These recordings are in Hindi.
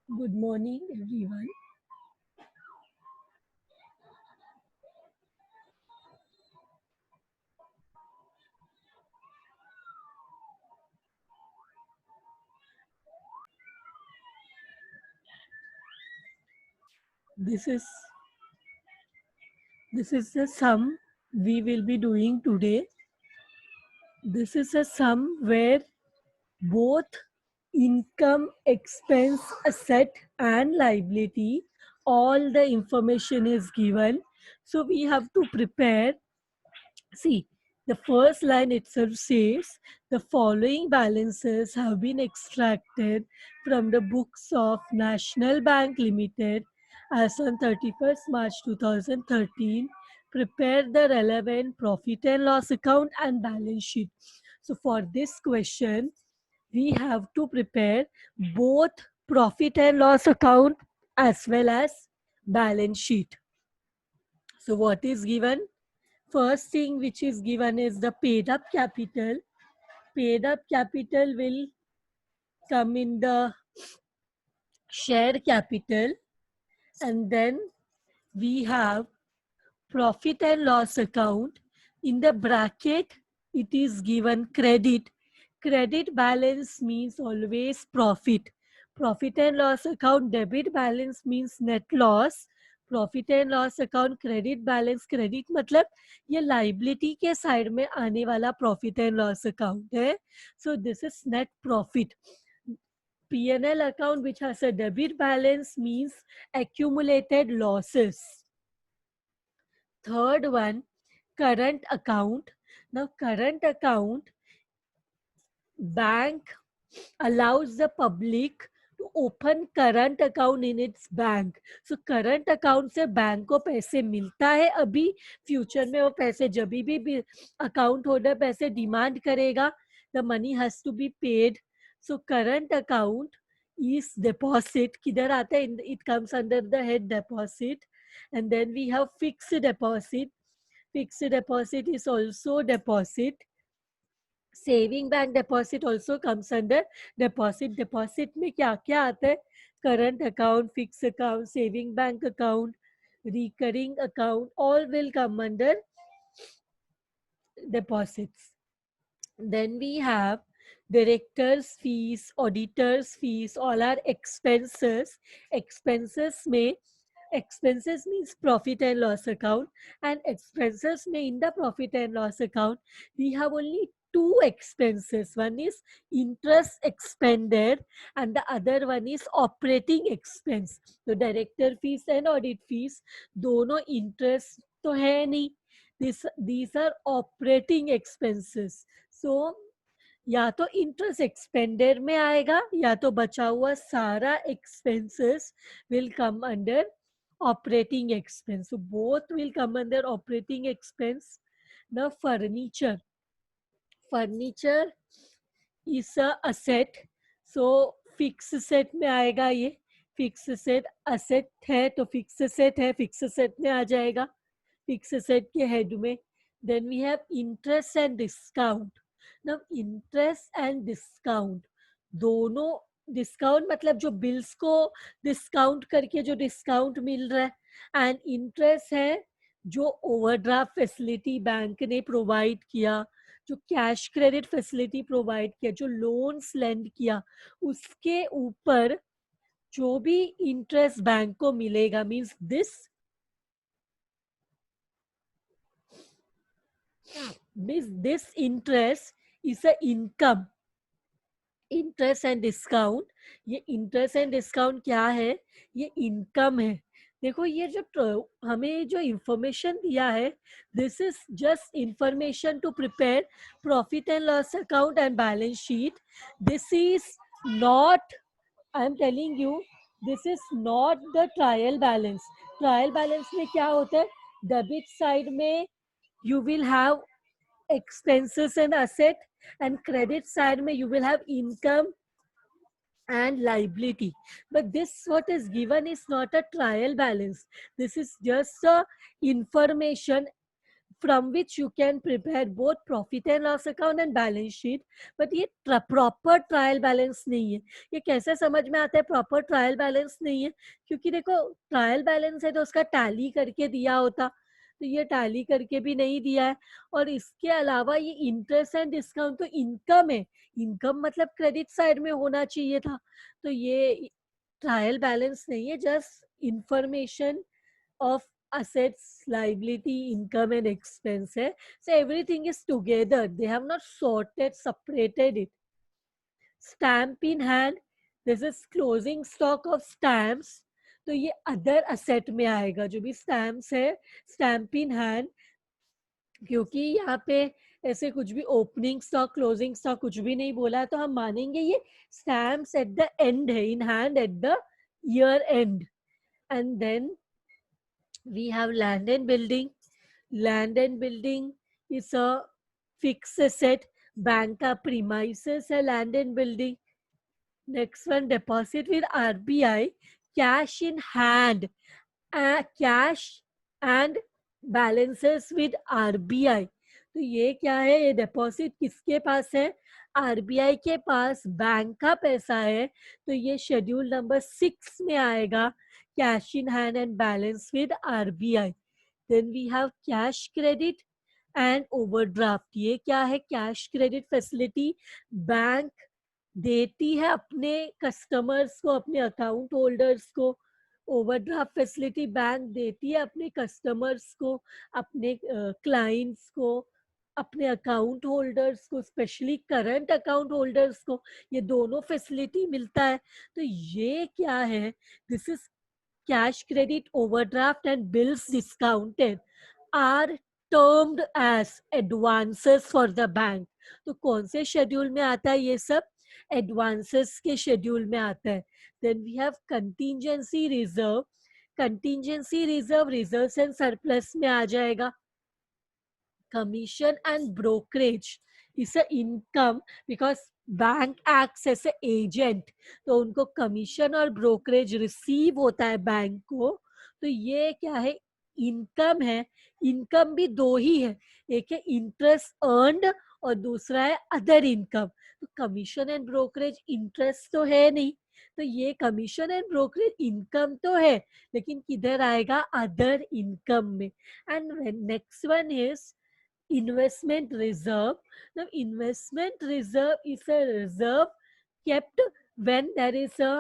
Good morning, everyone. This is this is the sum we will be doing today. This is a sum where both income, expense, asset, and liability, all the information is given. So we have to prepare. See, the first line itself says the following balances have been extracted from the books of National Bank Limited as on 31st March 2013. Prepare the relevant profit and loss account and balance sheet. So, for this question, we have to prepare both profit and loss account as well as balance sheet. So, what is given? First thing which is given is the paid up capital. Paid up capital will come in the share capital, and then we have profit and loss account. In the bracket, it is given credit. Credit balance means always profit. Profit and loss account debit balance means net loss. Profit and loss account credit balance credit मतलब ये लाइबिलिटी के साइड में आने वाला प्रॉफिट एंड लॉस अकाउंट है so this is net profit P&L account which has a debit balance means accumulated losses. Third one, current account. Now, current account, bank allows the public to open current account in its bank. So, current account से बैंक को पैसे मिलता है अभी फ्यूचर में वो पैसे जब भी अकाउंट होल्डर पैसे डिमांड करेगा the money has to be paid. So, current account is deposit. किधर आता है? It comes under the head deposit. And then we have fixed deposit. Fixed deposit is also deposit. Saving bank deposit also comes under deposit deposit में क्या क्या आता है current account fix account saving bank account recurring account all will come under deposits. Then we have directors fees auditors fees all are expenses. Expenses means profit and loss account, and expenses may in the profit and loss account we have only two expenses. One is interest expended and the other one is operating expense. So director fees and audit fees दोनों interest तो है नहीं. These are operating expenses. So या तो इंटरेस्ट एक्सपेंडेड में आएगा या तो बचा हुआ सारा expenses will come under operating expense. So both will come under operating expense. Now furniture is a asset. So fixed set में आएगा ये fixed set asset है तो fixed set है fixed set में आ जाएगा fixed set के head में. Then we have interest and discount. Now interest and discount दोनों डिस्काउंट मतलब जो बिल्स को डिस्काउंट करके जो डिस्काउंट मिल रहा है एंड इंटरेस्ट है जो ओवरड्राफ्ट फैसिलिटी बैंक ने प्रोवाइड किया जो कैश क्रेडिट फैसिलिटी प्रोवाइड किया जो लोन्स लेंड किया उसके ऊपर जो भी इंटरेस्ट बैंक को मिलेगा means this interest is a income. Interest and discount ये इंटरेस्ट एंड डिस्काउंट क्या है ये इनकम है देखो ये जो हमें जो इंफॉर्मेशन दिया है this is just information to prepare profit and loss account and balance sheet this is not I am telling you this is not the trial balance में क्या होता है डेबिट साइड में you will have expenses and asset and credit side mein you will have income and liability but this what is given is not a trial balance this is just a information from which you can prepare both profit and loss account and balance sheet. But ये प्रॉपर ट्रायल बैलेंस नहीं है. ये कैसे समझ में आता है प्रॉपर ट्रायल बैलेंस नहीं है? क्योंकि देखो ट्रायल बैलेंस है तो उसका टैली करके दिया होता, तो ये टैली करके भी नहीं दिया है. और इसके अलावा ये इंटरेस्ट एंड डिस्काउंट तो इनकम है, इनकम मतलब क्रेडिट साइड में होना चाहिए था. तो ये ट्रायल बैलेंस नहीं है, just information of assets, liability, income and expense है. So everything is together. They have not sorted, separated it. Stamp in hand. This is closing stock of stamps. तो ये अदर असेट में आएगा जो भी स्टैम्प्स है, स्टैम्प इन हैंड. क्योंकि यहाँ पे ऐसे कुछ भी ओपनिंग स्टॉक क्लोजिंग स्टॉक कुछ भी नहीं बोला है, तो हम मानेंगे ये स्टैम्प्स एट द एंड है, in hand at the year end. And then we have land and building. Land and building is a fixed asset. Bank का premises है land and building. Next one, deposit with RBI, cash in hand, cash and balances with RBI. तो ये क्या है, ये डिपॉजिट किसके पास है, आरबीआई के पास. बैंक का पैसा है तो ये शेड्यूल नंबर 6 में आएगा, cash in hand and balance with RBI. Then we have cash credit and overdraft. ये क्या है, कैश क्रेडिट फैसिलिटी बैंक देती है अपने कस्टमर्स को, अपने अकाउंट होल्डर्स को. ओवरड्राफ्ट फैसिलिटी बैंक देती है अपने कस्टमर्स को, अपने क्लाइंट्स को, अपने अकाउंट होल्डर्स को, स्पेशली करंट अकाउंट होल्डर्स को. ये दोनों फैसिलिटी मिलता है. तो ये क्या है, this is cash credit, overdraft and bills discounted are termed as advances for the bank. तो कौन से शेड्यूल में आता है ये सब, एडवांसेस के शेड्यूल में आता है. Then we have contingency reserve. Contingency reserve reserves and surplus में आ जाएगा. Commission and brokerage is a income because bank acts as a agent, तो उनको कमीशन और ब्रोकरेज रिसीव होता है बैंक को. तो ये क्या है, इनकम है. इनकम भी दो ही है, एक है इंटरेस्ट अर्नड और दूसरा है अदर इनकम. तो कमीशन एंड ब्रोकरेज इंटरेस्ट तो है नहीं, तो ये कमीशन एंड ब्रोकरेज इनकम तो है लेकिन किधर आएगा, अदर इनकम में. And next one is investment reserve. Now investment reserve is a reserve kept when there is a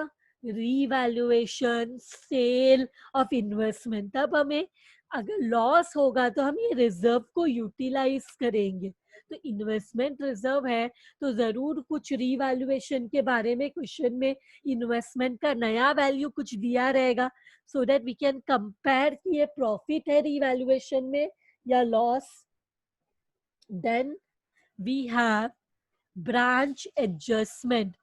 revaluation, sale of investment. तब हमें अगर लॉस होगा तो हम ये रिजर्व को यूटिलाइज करेंगे. तो इन्वेस्टमेंट रिजर्व है तो जरूर कुछ रीवैल्यूएशन के बारे में क्वेश्चन में इन्वेस्टमेंट का नया वैल्यू कुछ दिया रहेगा, so that we can compare कि ये प्रॉफिट है रीवैल्यूएशन में या loss. Then we have branch adjustment.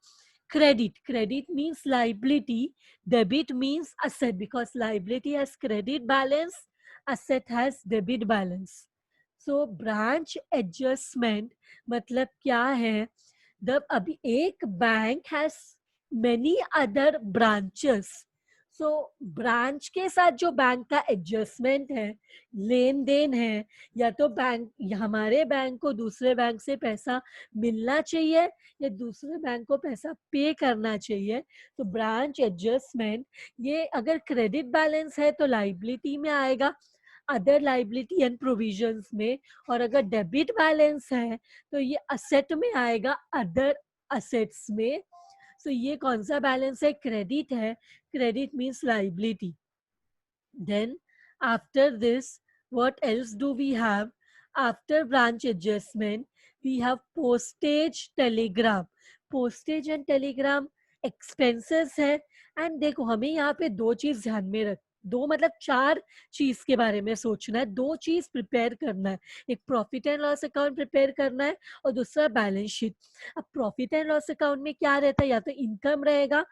Credit. Credit means liability. Debit means asset because liability has credit balance, asset has debit balance. So branch adjustment मतलब क्या है, जब अभी एक bank has many other branches. So branch के साथ जो बैंक का एडजस्टमेंट है, लेन देन है, या तो बैंक हमारे बैंक को दूसरे बैंक से पैसा मिलना चाहिए या दूसरे बैंक को पैसा पे करना चाहिए, तो ब्रांच एडजस्टमेंट ये अगर क्रेडिट बैलेंस है तो लाइबिलिटी में आएगा, अदर लाइबिलिटी एंड प्रोविजंस में. और अगर डेबिट बैलेंस है तो ये असेट में आएगा, अदर असेट्स में. सो ये कौन सा बैलेंस है, क्रेडिट है. Credit means liability. Then after this what else do we have? After branch adjustment we have postage telegram. postage and telegram expenses है. एंड देखो हमें यहाँ पे दो चीज ध्यान में रख, दो मतलब चार चीज के बारे में सोचना है, दो चीज प्रिपेयर करना है. एक profit and loss account prepare करना है और दूसरा बैलेंस शीट. अब प्रॉफिट एंड लॉस अकाउंट में क्या रहता है, या तो इनकम रहेगा,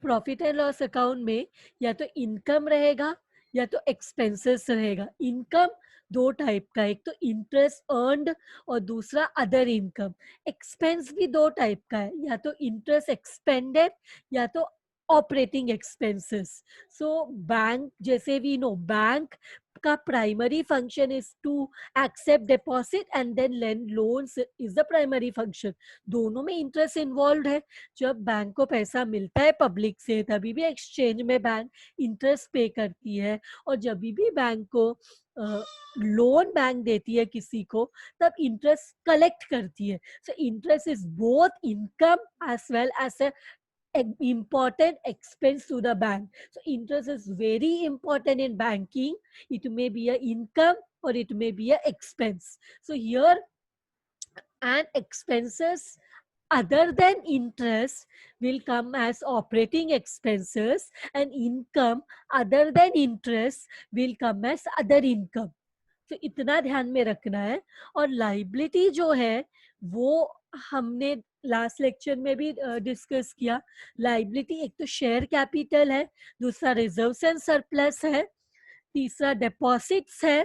प्रॉफिट एंड लॉस अकाउंट में या तो इनकम रहेगा या तो एक्सपेंसेस रहेगा. इनकम दो टाइप का, एक तो इंटरेस्ट अर्नड और दूसरा अदर इनकम. एक्सपेंस भी दो टाइप का है, या तो इंटरेस्ट एक्सपेंडेड या तो ऑपरेटिंग एक्सपेंसेस. सो बैंक, जैसे वी नो, बैंक का primary function is to accept deposit and then lend loans is the primary function. दोनों में इंटरेस्ट इन्वॉल्व है. जब बैंक को पैसा मिलता है पब्लिक से तभी भी एक्सचेंज में बैंक इंटरेस्ट पे करती है, और जब भी बैंक को लोन बैंक देती है किसी को तब इंटरेस्ट कलेक्ट करती है. So interest is both income as well as a important expense to the bank. So interest is very important in banking. It may be a income or it may be a expense. So here, and expenses other than interest will come as operating expenses, and income other than interest will come as other income. तो इतना ध्यान में रखना है. और लाइबिलिटी जो है वो हमने लास्ट लेक्चर में भी डिस्कस किया. लाइबिलिटी एक तो शेयर कैपिटल है, दूसरा रिजर्व्स एंड सरप्लस है, तीसरा डिपॉजिट्स है,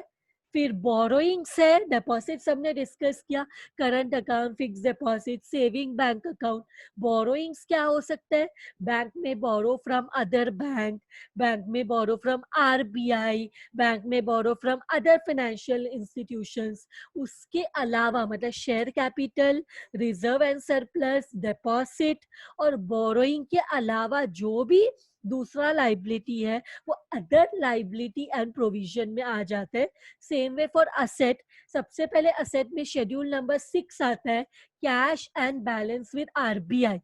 फिर बोरोइंग्स है. डिपॉजिट्स हमने डिस्कस किया, current account, fix deposit, saving bank account. Borrowings क्या हो सकता है? बैंक में borrow from other bank, bank में बोरो फ्रॉम आरबीआई, बैंक में borrow from other financial institutions. उसके अलावा मतलब share capital, reserve and surplus, deposit और बोरोइंग के अलावा जो भी दूसरा लाइबिलिटी है वो अदर लाइबिलिटी एंड प्रोविजन में आ जाता है. Same way for asset. सबसे पहले असेट में शेड्यूल नंबर 6 आता है, cash and balance with RBI.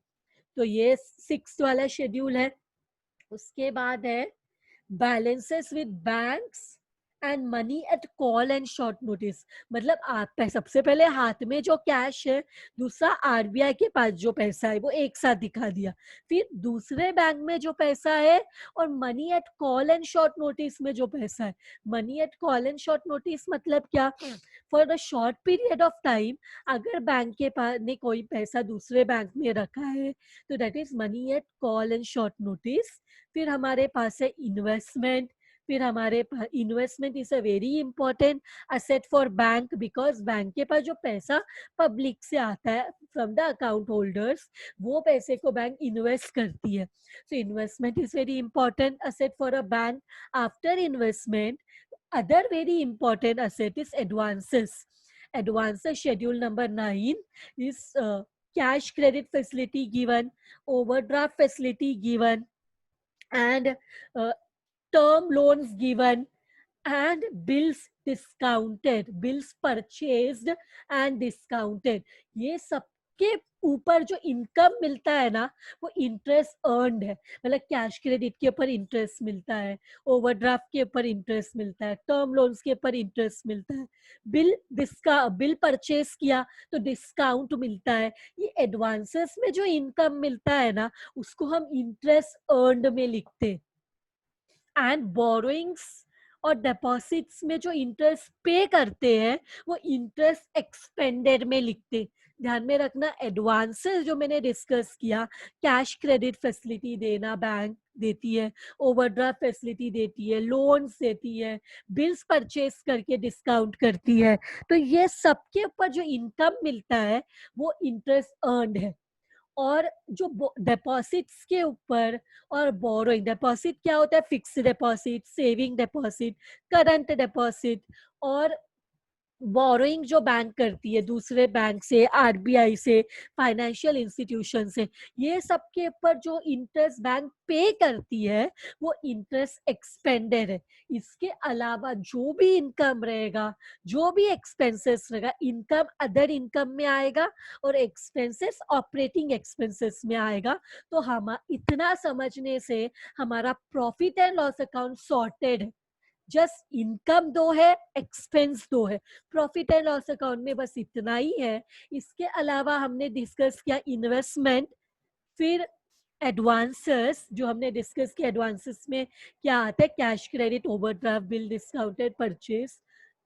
तो ये 6 वाला शेड्यूल है. उसके बाद है balances with banks and money at call and short notice. मतलब आप सबसे पहले हाथ में जो कैश है, दूसरा आरबीआई के पास जो पैसा है वो एक साथ दिखा दिया, फिर दूसरे बैंक में जो पैसा है, और money at call and short notice में जो पैसा है. Money at call and short notice मतलब क्या? For the short period of time अगर बैंक के पास ने कोई पैसा दूसरे बैंक में रखा है तो that is money at call and short notice. फिर हमारे पास है इन्वेस्टमेंट. फिर हमारे पास investment is a very important asset for bank, because bank के पास जो पैसा पब्लिक से आता है फ्रॉम द अकाउंट होल्डर्स, वो पैसे को बैंक इन्वेस्ट करती है. So investment is very important asset for a bank. After investment, other very important asset is advances. Advances schedule number 9 is cash credit facility given, overdraft facility given, and term loans given, and bills discounted, bills purchased and discounted. ये सबके ऊपर जो इनकम मिलता है ना वो इंटरेस्ट अर्नड है. मतलब कैश क्रेडिट के ऊपर इंटरेस्ट मिलता है, ओवरड्राफ्ट के ऊपर इंटरेस्ट मिलता है, टर्म लोन्स के ऊपर इंटरेस्ट मिलता है, बिल परचेस किया तो डिस्काउंट मिलता है. ये एडवांसेस में जो इनकम मिलता है ना उसको हम इंटरेस्ट अर्नड में लिखते हैं. एंड बोरोइंग्स और डिपॉजिट्स में जो इंटरेस्ट पे करते हैं वो इंटरेस्ट एक्सपेंडेड में लिखते हैं. ध्यान में रखना, एडवांसेस जो मैंने डिस्कस किया, कैश क्रेडिट फैसिलिटी देना बैंक देती है, ओवरड्राफ्ट फैसिलिटी देती है, लोन्स देती है, बिल्स परचेस करके डिस्काउंट करती है. तो ये सबके ऊपर जो इनकम मिलता है वो इंटरेस्ट अर्नड है. और जो डिपॉजिट्स के ऊपर और बोरोइंग, डिपॉजिट क्या होता है? Fix deposit, saving deposit, current deposit. और बोरोइंग जो बैंक करती है दूसरे बैंक से, आरबीआई से, फाइनेंशियल इंस्टीट्यूशन से, ये सब के ऊपर जो इंटरेस्ट बैंक पे करती है वो इंटरेस्ट एक्सपेंडेड है. इसके अलावा जो भी इनकम रहेगा, जो भी एक्सपेंसेस रहेगा, इनकम अदर इनकम में आएगा और एक्सपेंसेस ऑपरेटिंग एक्सपेंसेस में आएगा. तो हम इतना समझने से हमारा profit and loss account sorted है. जस्ट इनकम दो है, एक्सपेंस दो है. प्रॉफिट एंड लॉस अकाउंट में बस इतना ही है. इसके अलावा हमने डिस्कस किया इन्वेस्टमेंट, फिर एडवांसेस जो हमने डिस्कस किया. एडवांसेस में क्या आता है? Cash credit, overdraft, bill discounted, purchase,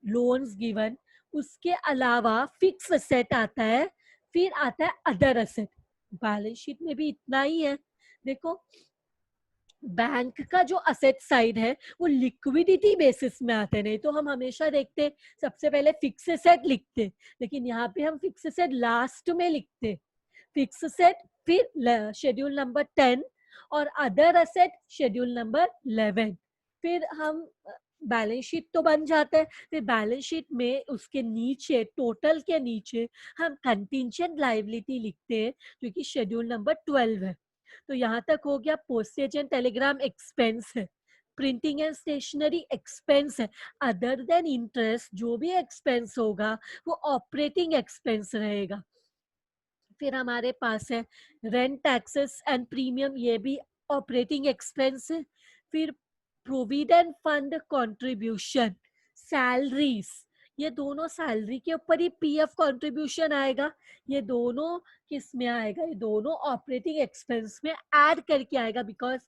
loans given. उसके अलावा फिक्स असेट आता है, फिर आता है अदर असेट. बैलेंस शीट में भी इतना ही है. देखो, बैंक का जो असेट साइड है वो लिक्विडिटी बेसिस में आते, नहीं तो हम हमेशा देखते सबसे पहले फिक्स एसेट लिखते, लेकिन यहाँ पे हम फिक्स एसेट लास्ट में लिखते. फिक्स एसेट, फिर शेड्यूल नंबर 10 और अदर असेट शेड्यूल नंबर 11। फिर हम बैलेंस शीट तो बन जाता है, फिर बैलेंस शीट में उसके नीचे टोटल के नीचे हम कंटिंजेंट लायबिलिटी लिखते हैं जो कि शेड्यूल नंबर 12 है। तो यहाँ तक हो गया। पोस्टेज एंड टेलीग्राम एक्सपेंस है, प्रिंटिंग एंड स्टेशनरी एक्सपेंस है। अदर देन इंटरेस्ट जो भी एक्सपेंस होगा वो ऑपरेटिंग एक्सपेंस रहेगा। फिर हमारे पास है रेंट टैक्सेस एंड प्रीमियम, ये भी ऑपरेटिंग एक्सपेंस है। फिर प्रोविडेंट फंड कंट्रीब्यूशन, सैलरीज, ये दोनों सैलरी के ऊपर ही पीएफ कंट्रीब्यूशन आएगा। ये दोनों किस में आएगा? ये दोनों ऑपरेटिंग एक्सपेंस में ऐड करके आएगा, बिकॉज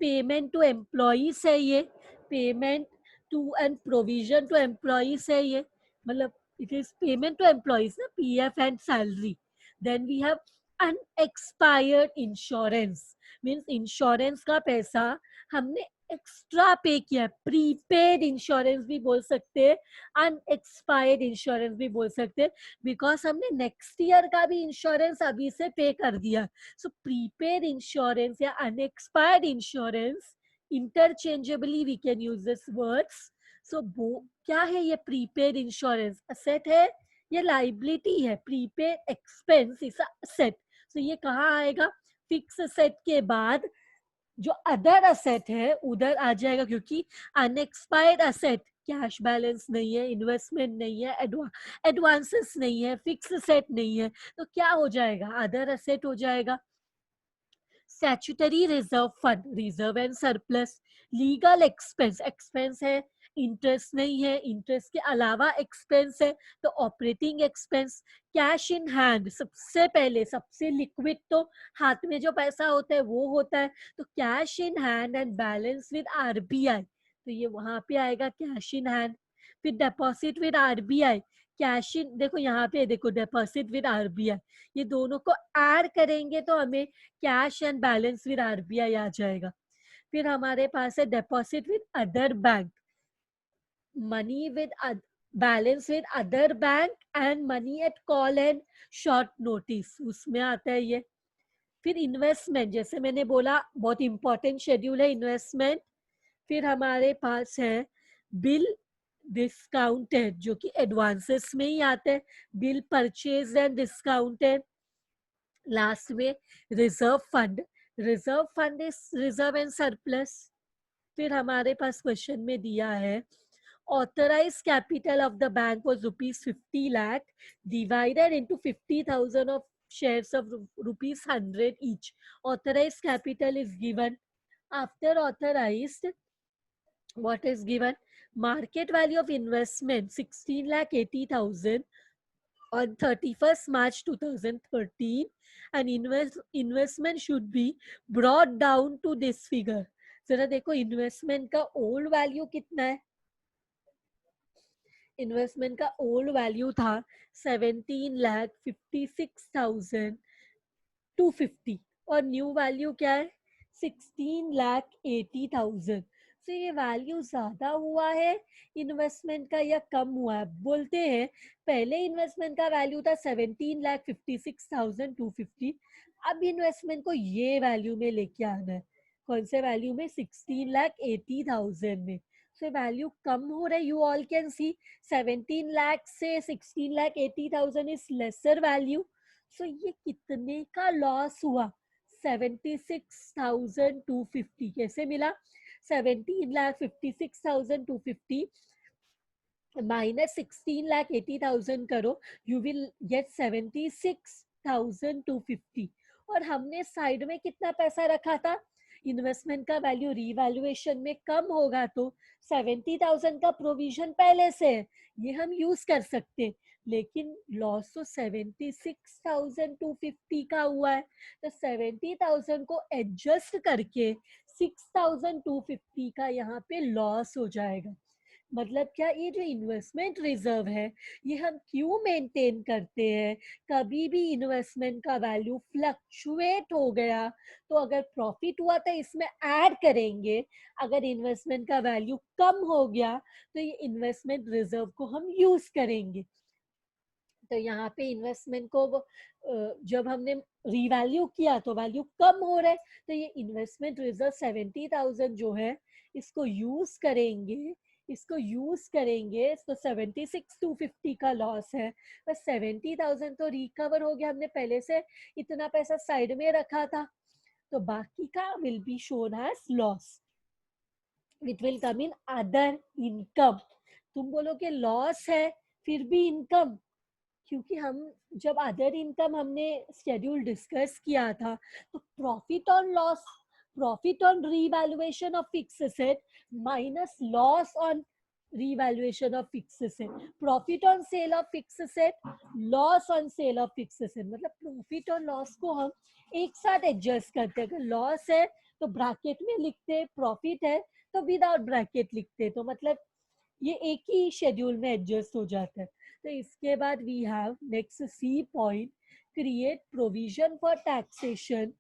पेमेंट टू एम्प्लॉइज है ये, payment to and provision to employees है ये, मतलब it is payment to employees ना, PF and salary. Then we have unexpired insurance, means insurance का पैसा हमने एक्स्ट्रा पे किया है, प्रीपेड इंश्योरेंस भी बोल सकते हैं, अनएक्सपायर्ड इंश्योरेंस भी बोल सकते हैं, बिकॉज हमने नेक्स्ट ईयर का भी इंश्योरेंस अभी से पे कर दिया। सो प्रीपेड इंश्योरेंस या unexpired insurance, interchangeably we can use this words. So क्या है ये प्रीपेड इंश्योरेंस? असेट है, ये लाइबिलिटी है। प्रीपेड एक्सपेंस इज असेट, तो ये कहाँ आएगा? फिक्स असेट के बाद जो अदर असेट है उधर आ जाएगा, क्योंकि अनएक्सपायर्ड असेट कैश बैलेंस नहीं है, इन्वेस्टमेंट नहीं है, एडवांसेस नहीं है, फिक्स असेट नहीं है, तो क्या हो जाएगा? अदर असेट हो जाएगा। Statutory reserve fund, reserve and surplus. Legal expense, expense है, इंटरेस्ट नहीं है, इंटरेस्ट के अलावा एक्सपेंस है, तो operating expense. Cash in hand, सबसे पहले सबसे लिक्विड तो हाथ में जो पैसा होता है वो होता है, तो cash in hand and balance with RBI, तो ये वहां पे आएगा कैश इन हैंड। फिर deposit with RBI, cash in, देखो यहाँ पे देखो डिपॉजिट विद आरबीआई, ये दोनों को ऐड करेंगे तो हमें cash and balance with RBI आ जाएगा। फिर हमारे पास है deposit with other bank, money with balance with other bank and money at call and short notice, उसमें आता है ये। फिर इन्वेस्टमेंट, जैसे मैंने बोला बहुत इंपॉर्टेंट शेड्यूल है इन्वेस्टमेंट। फिर हमारे पास है बिल डिस्काउंटेड, जो कि एडवांसेस में ही आते हैं, bill purchase and discounted. Last में reserve fund, reserve fund is reserve and surplus. फिर हमारे पास क्वेश्चन में दिया है authorized capital of the bank was rupees 50 lakh divided into 50,000 of shares of rupees 100 each. Authorized capital is given. After authorized, what is given? Market value of investment 16 lakh 80,000 on 31st March 2013, and investment should be brought down to this figure. जरा देखो इन्वेस्टमेंट का ओल्ड वैल्यू कितना है? इन्वेस्टमेंट का ओल्ड वैल्यू था 17,56,250 और न्यू वैल्यू क्या है? 16,80,000। तो ये वैल्यू ज्यादा हुआ है इन्वेस्टमेंट का या कम हुआ है? बोलते हैं पहले इन्वेस्टमेंट का वैल्यू था 17,56,250, अब इन्वेस्टमेंट को ये वैल्यू में लेके आना है। कौन से वैल्यू में? 16,80,000 में। सो वैल्यू कम हो रहा है, you all can see. 17 lakh से 16,80,000 इज लेसर वैल्यू। सो ये कितने का लॉस हुआ? 76,250। कैसे मिला? 17,56,250 minus 16,80,000 करो, you will get 76,250। और हमने साइड में कितना पैसा रखा था? इन्वेस्टमेंट का वैल्यू रीवैल्यूएशन में कम होगा तो 70,000 का प्रोविजन पहले से है, ये हम यूज कर सकते, लेकिन लॉस तो 76,250 का हुआ है, तो 70,000 को एडजस्ट करके 6,250 का यहाँ पे लॉस हो जाएगा। मतलब क्या? ये जो इन्वेस्टमेंट रिजर्व है ये हम क्यों मेंटेन करते हैं? कभी भी इन्वेस्टमेंट का वैल्यू फ्लक्चुएट हो गया तो अगर प्रॉफिट हुआ तो इसमें ऐड करेंगे, अगर इन्वेस्टमेंट का वैल्यू कम हो गया तो ये इन्वेस्टमेंट रिजर्व को हम यूज करेंगे। तो यहाँ पे इन्वेस्टमेंट को जब हमने रीवैल्यू किया तो वैल्यू कम हो रहा है, तो ये इन्वेस्टमेंट रिजर्व 70,000 जो है इसको यूज करेंगे, तो 76,250 का लॉस है, बस 70,000 तो रिकवर हो गया, हमने पहले से इतना पैसा साइड में रखा था, तो बाकी का will be shown as loss, it will come in other income. तुम बोलोगे लॉस है फिर भी इनकम, क्योंकि हम जब अदर इनकम हमने शेड्यूल डिस्कस किया था, तो profit on revaluation of fix asset minus loss on revaluation of fix asset, profit on sale of fix asset, loss on sale of fix asset, मतलब प्रॉफिट और लॉस को हम एक साथ एडजस्ट करते हैं। अगर लॉस है तो ब्रैकेट में लिखते, प्रॉफिट है तो विदाउट ब्रैकेट लिखते, तो मतलब ये एक ही शेड्यूल में एडजस्ट हो जाता है। तो इसके बाद we have next C point, create provision for taxation,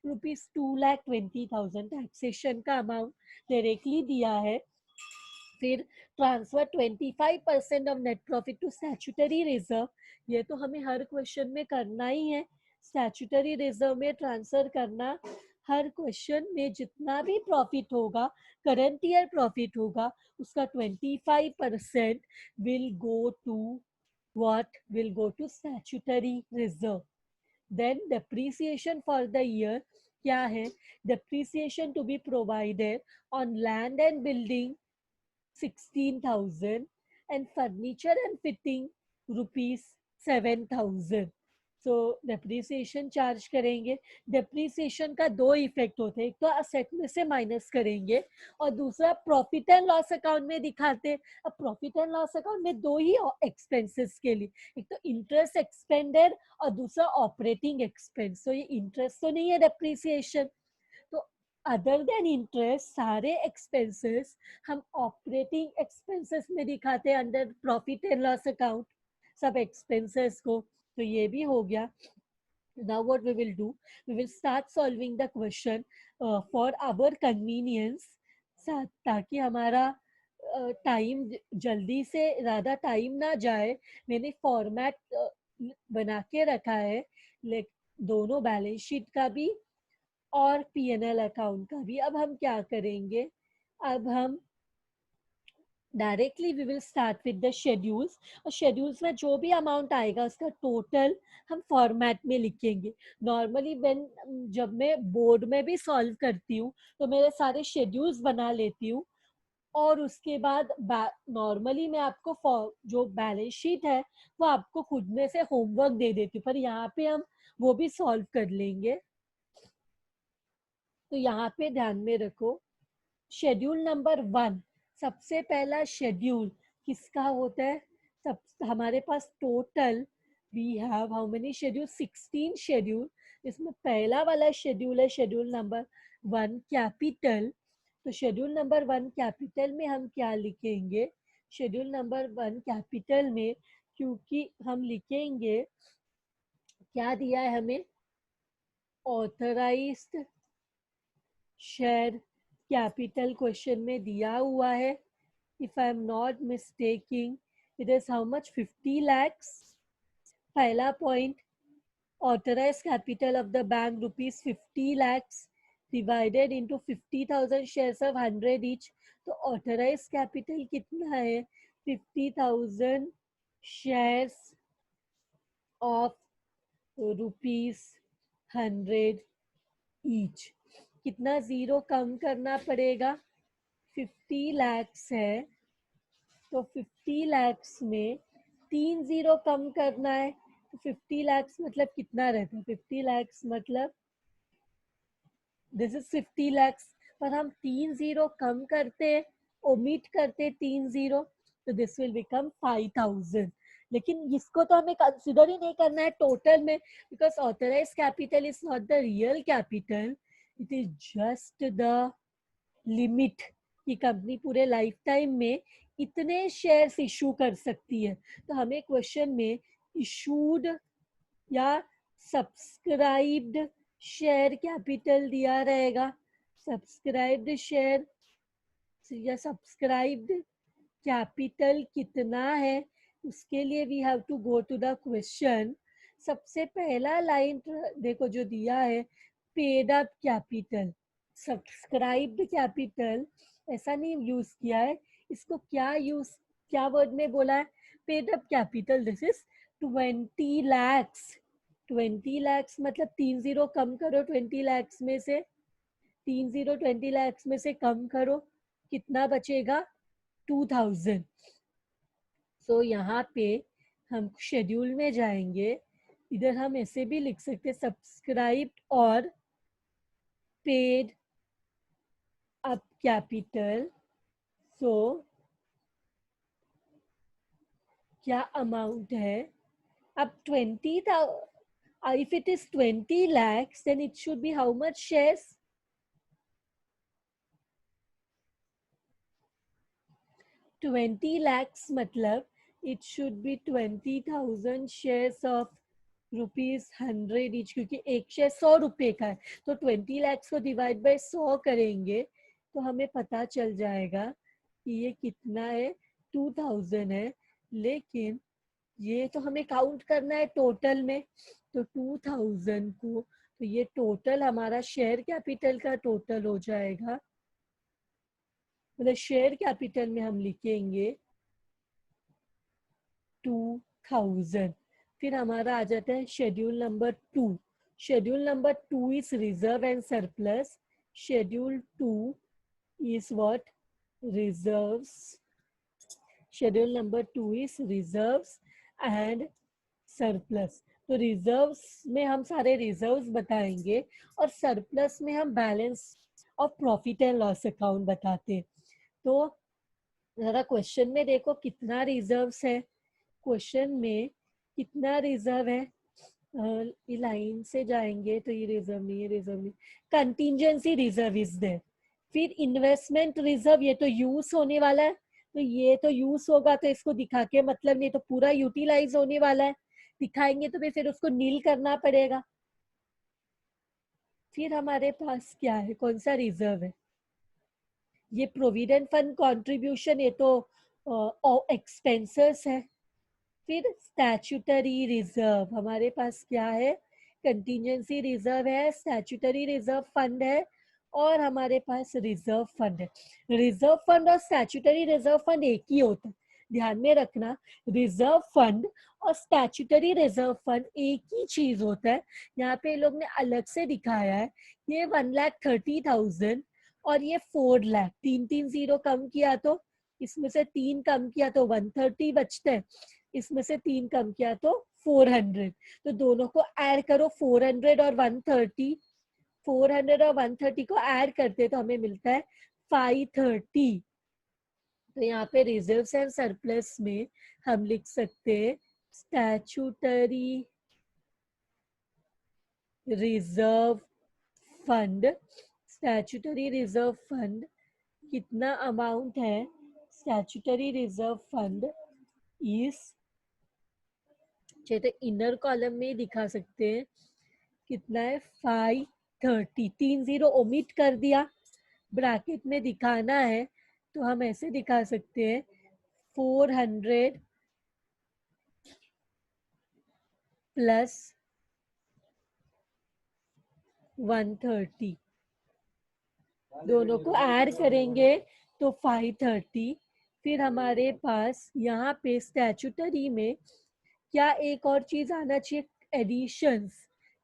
₹2,20,000 taxation का अमाउंट डायरेक्टली दिया है, फिर transfer 25% of net profit to statutory reserve, ये तो हमें हर क्वेश्चन में करना ही है, स्टैट्यूटरी रिजर्व में ट्रांसफर करना, हर क्वेश्चन में जितना भी प्रॉफिट होगा, करंट ईयर प्रॉफिट होगा, उसका 25% will go to what will go to statutory reserve. Then depreciation for the year क्या है, depreciation to be provided on land and building 16,000 and furniture and fitting ₹7,000. So depreciation charge करेंगे, डेप्रीसिएशन का दो इफेक्ट होते हैं, एक तो असेट में से माइनस करेंगे और दूसरा प्रॉफिट एंड लॉस अकाउंट में दिखाते हैं। अब प्रॉफिट एंड लॉस अकाउंट में दो ही एक्सपेंसेस के लिए, एक तो इंटरेस्ट एक्सपेंडेड और दूसरा ऑपरेटिंग एक्सपेंस, तो ये इंटरेस्ट तो नहीं है डेप्रीसिएशन, तो अदर देन इंटरेस्ट सारे एक्सपेंसेस हम ऑपरेटिंग एक्सपेंसेस में दिखाते हैं under profit and loss account, सब एक्सपेंसेस को, तो ये भी हो गया। Now what we will do, we will start solving the question for our convenience, ताकि हमारा टाइम जल्दी से ज़्यादा टाइम ना जाए, मैंने फॉर्मेट बना के रखा है, दोनों बैलेंस शीट का भी और पीएनएल अकाउंट का भी। अब हम क्या करेंगे, अब हम directly we will start with the schedules, और शेड्यूल्स में जो भी अमाउंट आएगा उसका टोटल हम फॉर्मेट में लिखेंगे। नॉर्मली व्हेन जब मैं बोर्ड में भी सॉल्व करती हूँ तो मेरे सारे शेड्यूल्स बना लेती हूँ, और उसके बाद नॉर्मली मैं आपको जो बैलेंस शीट है वो आपको खुद में से होमवर्क दे देती हूँ, पर यहाँ पे हम वो भी सॉल्व कर लेंगे। तो यहाँ पे ध्यान में रखो, शेड्यूल नंबर 1, सबसे पहला शेड्यूल किसका होता है, सब हमारे पास total we have how many schedule, 16 schedule, इसमें पहला वाला शेड्यूल है शेड्यूल नंबर 1 कैपिटल। तो शेड्यूल नंबर 1 कैपिटल में हम क्या लिखेंगे, शेड्यूल नंबर 1 कैपिटल में क्योंकि हम लिखेंगे, क्या दिया है हमें, ऑथराइज्ड शेयर कैपिटल क्वेश्चन में दिया हुआ है, if I am not mistaking it is how much, 50 lakhs, पहला point, authorised capital of the bank ₹50 lakhs divided into 50,000 shares of 100 each, तो ऑथराइज्ड कैपिटल कितना है, 50,000 शेयर्स ऑफ ₹100 ईच, कितना जीरो कम करना पड़ेगा, 50 lakhs है तो 50 lakhs में 3 जीरो कम करना है, तो 50 lakhs मतलब कितना रहता है, 50 lakhs मतलब दिस इज 50 lakhs, पर हम 3 जीरो कम करते, ओमिट करते 3 जीरो, तो दिस विल बिकम 5,000, लेकिन इसको तो हमें कंसिडर ही नहीं करना है टोटल में, because authorised capital is not the real capital, it is just the limit कि कंपनी पूरे लाइफ टाइम में इतने शेयर्स इशू कर सकती है। तो हमें क्वेश्चन में इशूड या सब्सक्राइब्ड शेयर कैपिटल दिया रहेगा, सब्सक्राइब्ड शेयर या सब्सक्राइब्ड कैपिटल कितना है, उसके लिए we have to go to the question. सबसे पहला लाइन देखो जो दिया है, paid up capital, subscribed capital ऐसा नहीं यूज किया है, इसको क्या वर्ड में बोला है, paid up capital, this is 20 lakhs। 20 lakhs मतलब 3 0 कम करो 20 lakhs में से, 3 0 20 lakhs में से कम करो, कितना बचेगा, 2000। सो यहाँ पे हम शेड्यूल में जाएंगे, इधर हम ऐसे भी लिख सकते सब्सक्राइब्ड और पेड अप कैपिटल। सो क्या अमाउंट है, अब 20,000, if it is 20 lakhs then it should be how much shares, 20 lakhs मतलब it should be 20,000 shares of ₹100 each, क्योंकि एक शेयर 100 रुपए का है, तो 20 lakhs को डिवाइड बाय 100 करेंगे तो हमें पता चल जाएगा कि ये कितना है, 2000 है। लेकिन ये तो हमें काउंट करना है टोटल में, तो 2000 को, तो ये टोटल हमारा शेयर कैपिटल का टोटल हो जाएगा, मतलब शेयर कैपिटल में हम लिखेंगे 2000। फिर हमारा आ जाता है schedule number 2। Schedule number 2 is reserve and surplus. Schedule 2 is what, reserves. Schedule number 2 is reserves and surplus. तो रिजर्व्स में हम सारे रिजर्व्स बताएंगे और सरप्लस में हम balance of profit and loss account बताते हैं। तो जरा क्वेश्चन में देखो कितना रिजर्व्स है, क्वेश्चन में कितना रिजर्व है, ये लाइन से जाएंगे तो ये रिजर्व नहीं, ये रिजर्व नहीं, कंटिंजेंसी रिजर्व इज देयर। फिर इन्वेस्टमेंट रिजर्व, ये तो यूज होने वाला है, तो ये तो यूज होगा तो इसको दिखा के मतलब नहीं, तो पूरा यूटिलाइज होने वाला है, दिखाएंगे तो फिर उसको नील करना पड़ेगा। फिर हमारे पास क्या है, कौन सा रिजर्व है, ये प्रोविडेंट फंड कंट्रीब्यूशन, ये तो एक्सपेंसेस है। फिर स्टैच्यूटरी रिजर्व हमारे पास क्या है, कंटिजेंसी रिजर्व है, स्टैच्यूटरी रिजर्व फंड है और हमारे पास रिजर्व फंड है। रिजर्व फंड और स्टैच्यूटरी रिजर्व फंड एक ही होता है, ध्यान में रखना, रिजर्व फंड और स्टैच्यूटरी रिजर्व फंड एक ही चीज होता है। यहाँ पे लोग ने अलग से दिखाया है, ये 1,30,000 और ये 4 लाख, 3 0 कम किया तो इसमें से 3 कम किया तो 130 बचते हैं, इसमें से 3 कम किया तो 400, तो दोनों को ऐड करो, 400 और 130, 400 और 130 को ऐड करते तो हमें मिलता है 530। तो यहाँ पे रिजर्व्स एंड सरप्लस में हम लिख सकते हैं statutory reserve fund. Statutory reserve fund कितना अमाउंट है, स्टैच्यूटरी रिजर्व फंड इज, तो इनर कॉलम में दिखा सकते हैं कितना है, 530, 3 0 ओमिट कर दिया, ब्रैकेट में दिखाना है तो हम ऐसे दिखा सकते हैं 400 प्लस 130, दोनों को ऐड करेंगे तो 530। फिर हमारे पास यहाँ पे स्टैच्यूटरी में क्या एक और चीज आना चाहिए, एडिशंस,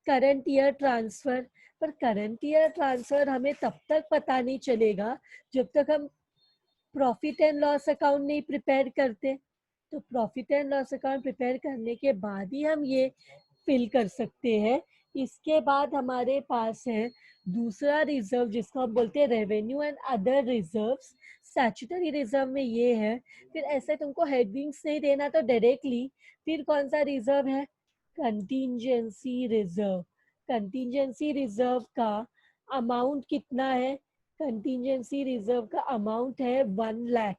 करंट ईयर ट्रांसफर। पर करंट ईयर ट्रांसफर हमें तब तक पता नहीं चलेगा जब तक हम प्रॉफिट एंड लॉस अकाउंट नहीं प्रिपेयर करते, तो profit and loss account prepare करने के बाद ही हम ये फिल कर सकते हैं। इसके बाद हमारे पास है दूसरा रिजर्व जिसको हम बोलते हैं revenue and other reserves. Statutory reserve में ये है, फिर ऐसे तुमको हेडिंग्स नहीं देना तो डायरेक्टली, फिर कौन सा रिजर्व है, कंटीजेंसी रिजर्व। कंटीजेंसी रिजर्व का अमाउंट कितना है, कंटीजेंसी रिजर्व का अमाउंट है 1 लाख।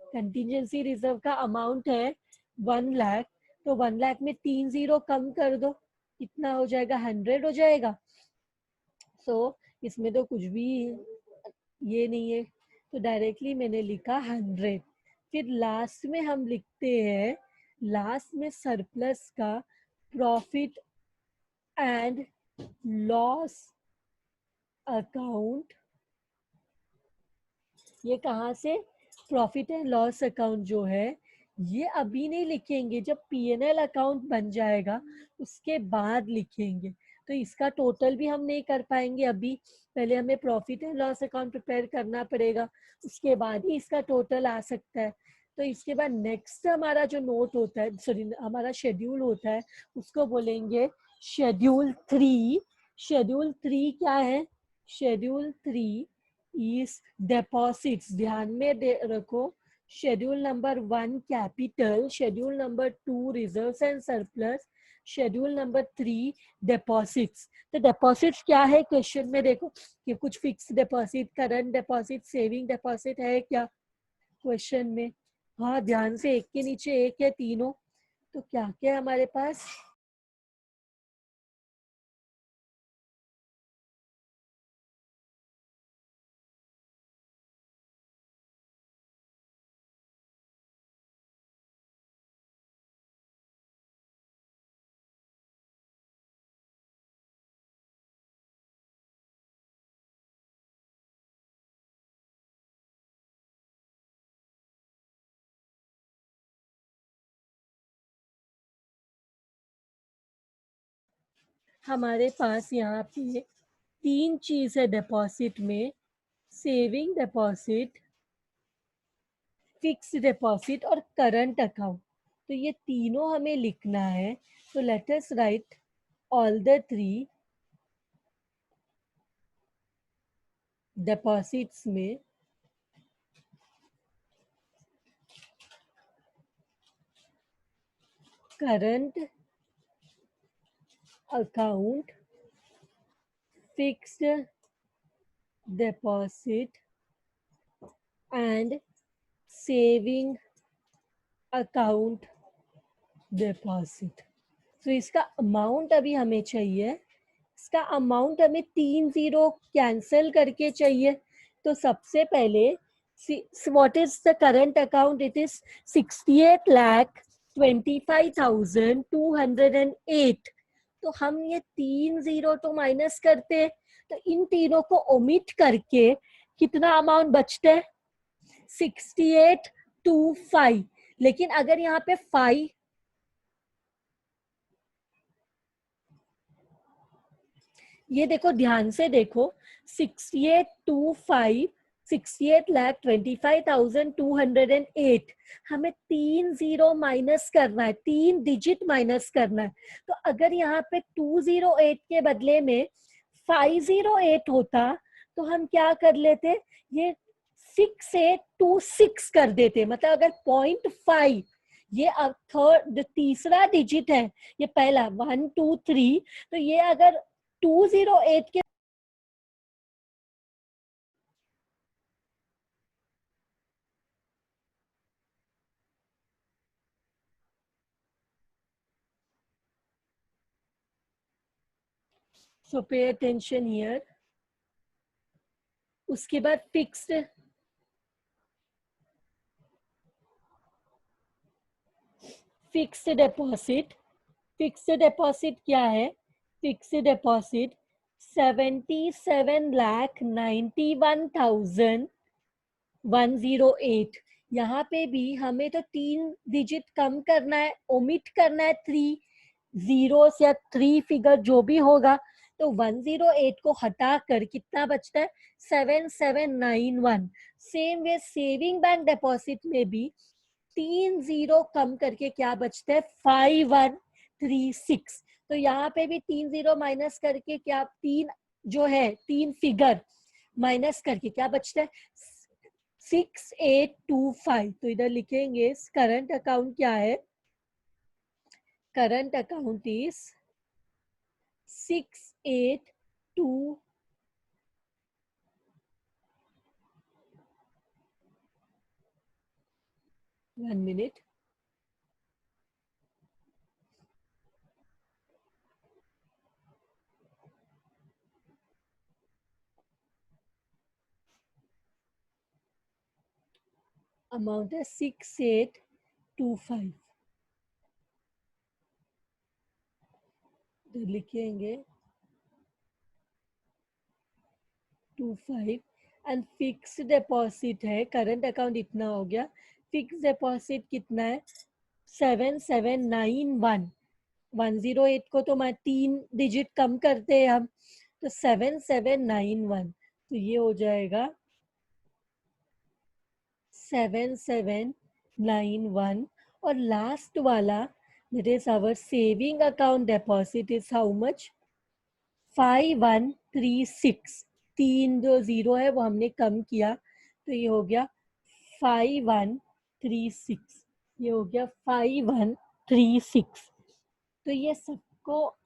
कंटीजेंसी रिजर्व का अमाउंट है 1 लाख, तो 1 लाख में 3 0 कम कर दो, कितना हो जाएगा, 100 हो जाएगा। सो इसमें तो कुछ भी ये नहीं है, तो डायरेक्टली मैंने लिखा 100। फिर लास्ट में हम लिखते हैं लास्ट में सरप्लस का प्रॉफिट एंड लॉस अकाउंट, ये कहाँ से, प्रॉफिट एंड लॉस अकाउंट जो है ये अभी नहीं लिखेंगे, जब पीएनएल अकाउंट बन जाएगा उसके बाद लिखेंगे। तो इसका टोटल भी हम नहीं कर पाएंगे अभी, पहले हमें profit and loss account prepare करना पड़ेगा, उसके बाद ही इसका टोटल आ सकता है। तो इसके बाद नेक्स्ट हमारा जो नोट होता है, सॉरी हमारा शेड्यूल होता है, उसको बोलेंगे शेड्यूल 3। शेड्यूल 3 क्या है, शेड्यूल 3 इज डिपॉजिट्स, ध्यान में रखो, schedule number 1 capital, schedule number 2 reserves and surplus, schedule number 3 deposits. तो डिपॉजिट्स क्या है क्वेश्चन में देखो कि कुछ fix deposit, current deposit, saving deposit है क्या क्वेश्चन में। हाँ ध्यान से, एक के नीचे एक है तीनों। तो क्या क्या है हमारे पास, हमारे पास यहाँ पे तीन चीज है डिपॉजिट में, सेविंग डिपॉजिट, फिक्स डिपॉजिट और करंट अकाउंट। तो ये तीनों हमें लिखना है। तो let us write all the three. Deposits में current account, fixed deposit and saving account deposit. तो इसका अमाउंट अभी हमें चाहिए, इसका अमाउंट हमें 3 जीरो कैंसिल करके चाहिए। तो सबसे पहले what is the current account, it is 68,25,208। तो हम ये 3 जीरो तो माइनस करते हैं, तो इन तीनों को ओमिट करके कितना अमाउंट बचता है, 6825। लेकिन अगर यहाँ पे 5, ये देखो ध्यान से देखो, 6825, 68,25,208, हमें 3 जीरो माइनस करना है, 3 डिजिट माइनस करना है। तो अगर यहाँ पे 208 के बदले में 508 होता तो हम क्या कर लेते, ये 6826 कर देते। मतलब अगर 0.5, ये थर्ड तीसरा डिजिट है, ये पहला 1 2 3, तो ये अगर 208 के, सो पे अटेंशन हियर। उसके बाद फिक्स्ड डिपॉजिट, फिक्स्ड डिपॉजिट क्या है, फिक्स्ड डिपॉजिट 77,91,108। यहाँ पे भी हमें तो 3 डिजिट कम करना है, ओमिट करना है 3 जीरोस या 3 फिगर जो भी होगा। तो 108 को हटा कर कितना बचता है, 7791। Same way saving bank deposit में भी 3 जीरो कम करके क्या बचता है, 5136। तो यहाँ पे भी 3 जीरो माइनस करके क्या, तीन जो है 3 फिगर माइनस करके क्या बचता है, 6825। तो इधर लिखेंगे करंट अकाउंट क्या है, current account is 682, 1 minute, amount है 6825। लिखेंगे 25 एंड फिक्स डिपॉजिट है, करंट अकाउंट इतना हो गया, फिक्स डिपॉजिट कितना है 7791, 108 को तो मैं 3 डिजिट कम करते हैं हम, तो 7791, तो ये हो जाएगा 7791, और लास्ट वाला that is our saving account deposit is how much 5136, 3 जो जीरो है वो हमने कम किया, तो ये हो गया 5136, ये हो गया 5136, तो ये सबको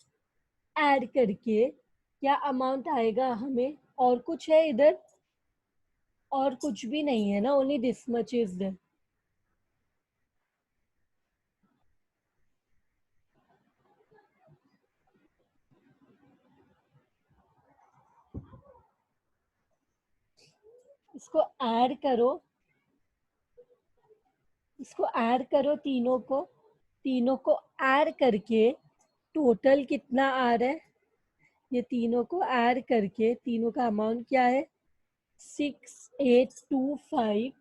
ऐड करके क्या अमाउंट आएगा हमें, और कुछ है इधर, और कुछ भी नहीं है ना, only this much is there. इसको ऐड करो, इसको ऐड करो तीनों को ऐड करके टोटल कितना आ रहा है, ये तीनों को ऐड करके तीनों का अमाउंट क्या है 6825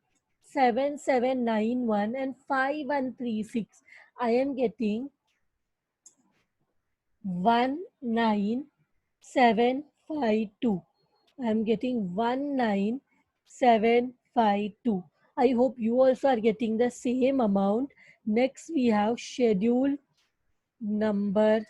7791 and 5136, I am getting 19752. I am getting 19752. I hope you also are getting the same amount. Next we have number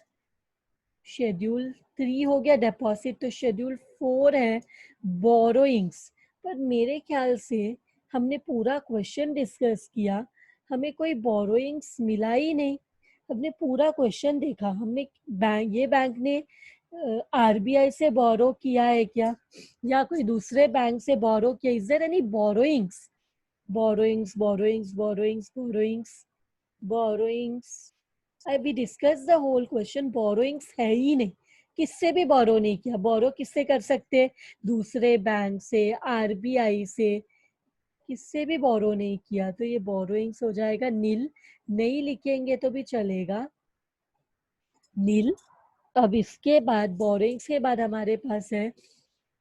schedule 3 हो गया डिपॉजिट, तो शेड्यूल 4 है बोरोइंग्स। पर मेरे ख्याल से हमने पूरा क्वेश्चन डिस्कस किया, हमें कोई बोरोइंग्स मिला ही नहीं। हमने पूरा क्वेश्चन देखा, हमने बैंक ने आरबीआई से बोरो किया है क्या, या कोई दूसरे बैंक से बोरो किया, is there any borrowings, borrowings borrowings borrowings borrowings borrowings, we discuss the whole question, borrowings है ही नहीं, किससे भी बोरो नहीं किया। बोरो किससे कर सकते, दूसरे बैंक से, आरबीआई से, किससे भी बोरो नहीं किया, तो ये बोरोइंग्स हो जाएगा नील। नहीं लिखेंगे तो भी चलेगा, नील। अब इसके बाद बोरोइंग्स के बाद हमारे पास है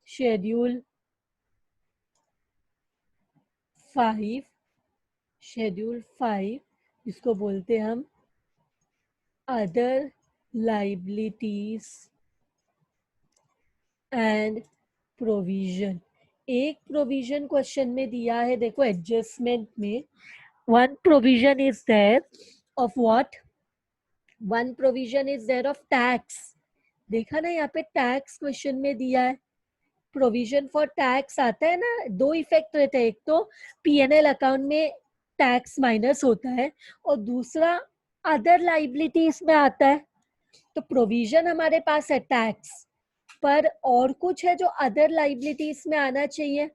शेड्यूल 5, शेड्यूल 5 जिसको बोलते हम अदर लाइबिलिटीज एंड प्रोविजन। एक प्रोविजन क्वेश्चन में दिया है, देखो एडजस्टमेंट में, one provision is there of what, one provision is there of tax. देखा ना यहाँ पे टैक्स क्वेश्चन में दिया है, प्रोविजन फॉर टैक्स आता है ना, दो इफेक्ट रहते हैं, एक तो पीएनएल अकाउंट में टैक्स माइनस होता है, और दूसरा अदर लाइबिलिटीज में आता है। तो प्रोविजन हमारे पास है टैक्स, पर और कुछ है जो अदर लाइबिलिटीज में आना चाहिए,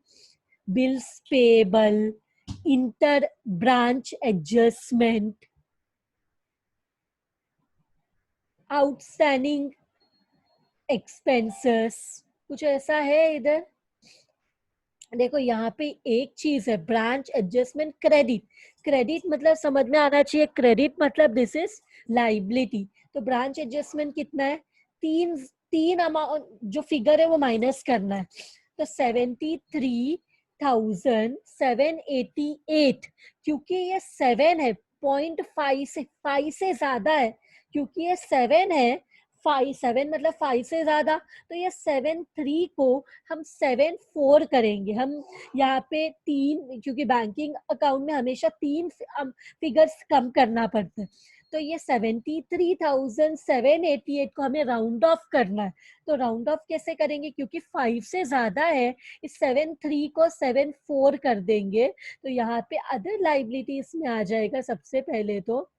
bills payable, inter branch adjustment, outstanding expenses, कुछ ऐसा है इधर। देखो यहाँ पे एक चीज है ब्रांच एडजस्टमेंट क्रेडिट, क्रेडिट मतलब समझ में आना चाहिए, क्रेडिट मतलब दिस इज लाइबिलिटी। तो ब्रांच एडजस्टमेंट कितना है, तीन तीन अमाउंट जो फिगर है वो माइनस करना है, तो 73,788, क्योंकि ये 7 है, 0.5 से ज्यादा है, क्योंकि ये 7 है, 7 मतलब 5 से ज्यादा, तो ये 73 को हम 74 करेंगे। हम यहाँ पे 3, क्योंकि बैंकिंग अकाउंट में हमेशा 3 फिगर्स कम करना पड़ता है, तो ये 73,788 को हमें राउंड ऑफ करना है। तो राउंड ऑफ कैसे करेंगे, क्योंकि 5 से ज्यादा है, इस 73 को 74 कर देंगे, तो यहाँ पे अदर लाइबिलिटीज में आ जाएगा। सबसे पहले तो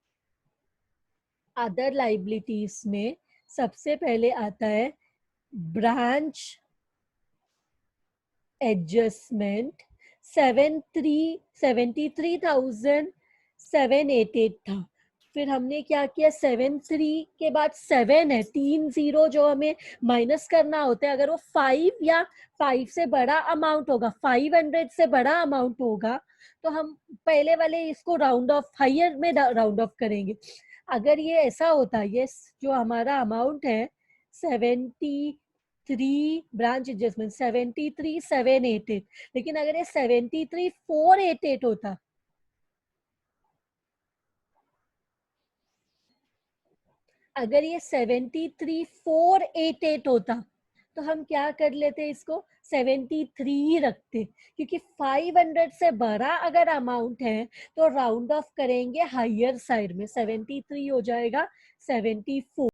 अदर लाइबिलिटीज में सबसे पहले आता है ब्रांच एडजस्टमेंट, 73,788 था। फिर हमने क्या किया, 73 के बाद 7 है, 3 जीरो जो हमें माइनस करना होता है, अगर वो 5 या 5 से बड़ा अमाउंट होगा, 500 से बड़ा अमाउंट होगा, तो हम पहले वाले इसको राउंड ऑफ, हायर में राउंड ऑफ करेंगे। अगर ये ऐसा होता, ये जो हमारा अमाउंट है 73 ब्रांच एडजस्टमेंट 73,788, लेकिन अगर ये 73,488 होता, अगर ये 73,488 होता तो हम क्या कर लेते, इसको 73 रखते, क्योंकि 500 से बड़ा अगर अमाउंट है तो राउंड ऑफ करेंगे हायर साइड में, 73 हो जाएगा 74।